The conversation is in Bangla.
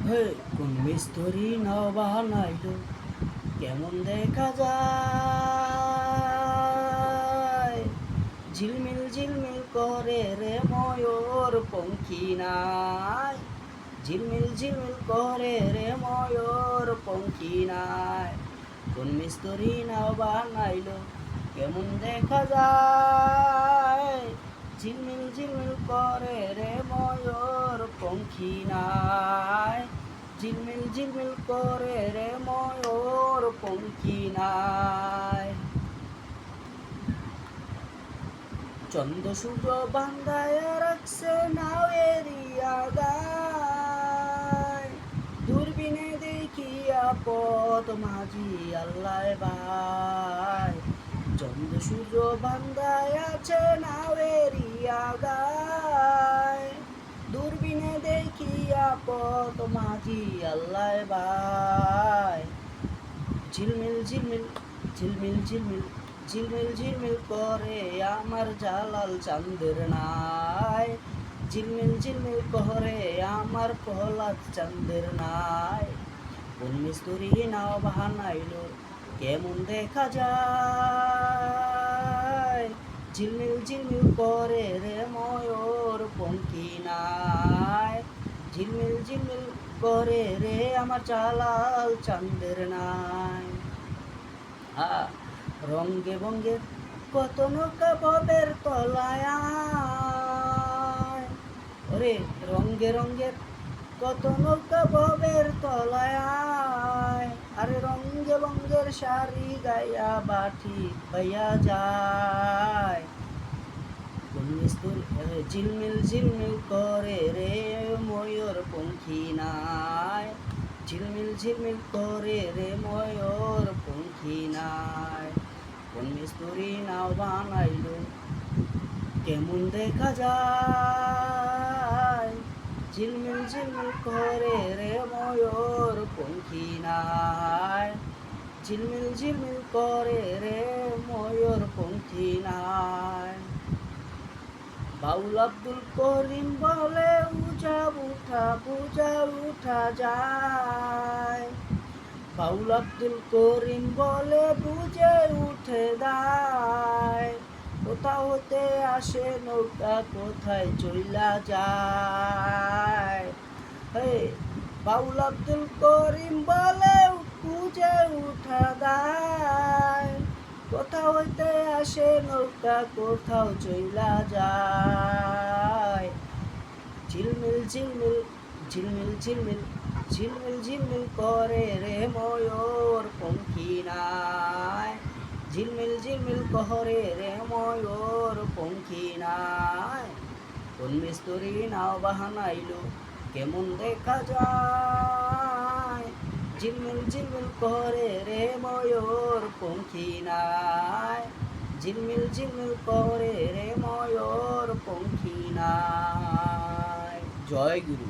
হে কোন মিস্ত্রি নাও বানাইলো কেমন দেখা যায়, ঝিলমিল ঝিলমিল করে রে ময়ূর পঙ্খী নাই, ঝিলমিল ঝিলমিল করে রে ময়ূর পঙ্খী নাই। কোন মিস্ত্রি নাও বানাইলো কেমন দেখা যায়, ঝিলমিল ঝিলমিল করে রে ময়ূর পঙ্খী নাই, ঝিলমিল ঝিলমিল করে রে ময়ূর পঙ্খী নাই। চন্দ্র সূর্য বান্ধায় রাখছে নাওয়েরিয়া গায়, দূরবীনে দেখিয়া পথ মাঝি আল্লাহ ভাই। চন্দ্র সূর্য বান্ধায় আছে নাওয়েরিয়া গায়, দূরবীনে দেখিয়া পথ মাঝি আল্লাহ ভাই। ঝিলমিল ঝিলমিল ঝিলমিল ঝিলমিল ঝিলমিল ঝিলমিল করে আমার জালাল চাঁদের নাই, ঝিলমিল ঝিলমিল করে আমার প্রহ্লাদ চাঁদের নাই। কোন মিস্ত্রি নাও বানাইলো কেমন দেখা যায়, ঝিলমিল ঝিলমিল করে রে ময়ূর পঙ্খী নাই, ঝিলমিল ঝিলমিল করে রে আমার জালাল চাঁদের নাই। রঙ্গে বঙ্গে কত নৌকা ভবের তলায়, ওরে রঙ্গে রঙ্গের কত নৌকা ভবের তলায়, আরে রঙ্গে বঙ্গের শাড়ি গায়া বাটি ভাইয়া যায়। ঝিলমিল ঝিলমিল করে রে ময়ূর পঙ্খী নাই, ঝিলমিল ঝিলমিল করে রে ময়ূর পঙ্খী নাই। কোন মিস্ত্রি নাও বানাইলো কেমন দেখা যায়, ঝিলমিল ঝিলমিল করে রে ময়ূর পঙ্খী নাই, ঝিলমিল ঝিলমিল করে রে ময়ূর পঙ্খী নাই। বাউল আব্দুল করিম বলে উঠা যায়, বাউল আব্দুল করিম বলে বুঝে উঠে দায়, কোথা হতে আসে নৌকা কোথায় চইলা যায়। হে বাউল আব্দুল করিম বলে বুঝে উঠা দায়, কোথা হইতে আসে নৌকা কোথাও চইলা যায়। ঝিলমিল ঝিলমিল ঝিলমিল ঝিলমিল ঝিলমিল ঝিলমিল করে রে ময়ূর পঙ্খী নাই, ঝিলমিল ঝিলমিল করে রে ময়ূর পঙ্খী নাই। কোন মিস্ত্রি নাও বানাইলো কেমন দেখা যায়, ঝিলমিল ঝিলমিল করে রে ময়ূর পঙ্খী নাই, ঝিলমিল ঝিলমিল করে রে ময়ূর পঙ্খী নাই। জয় গুরু।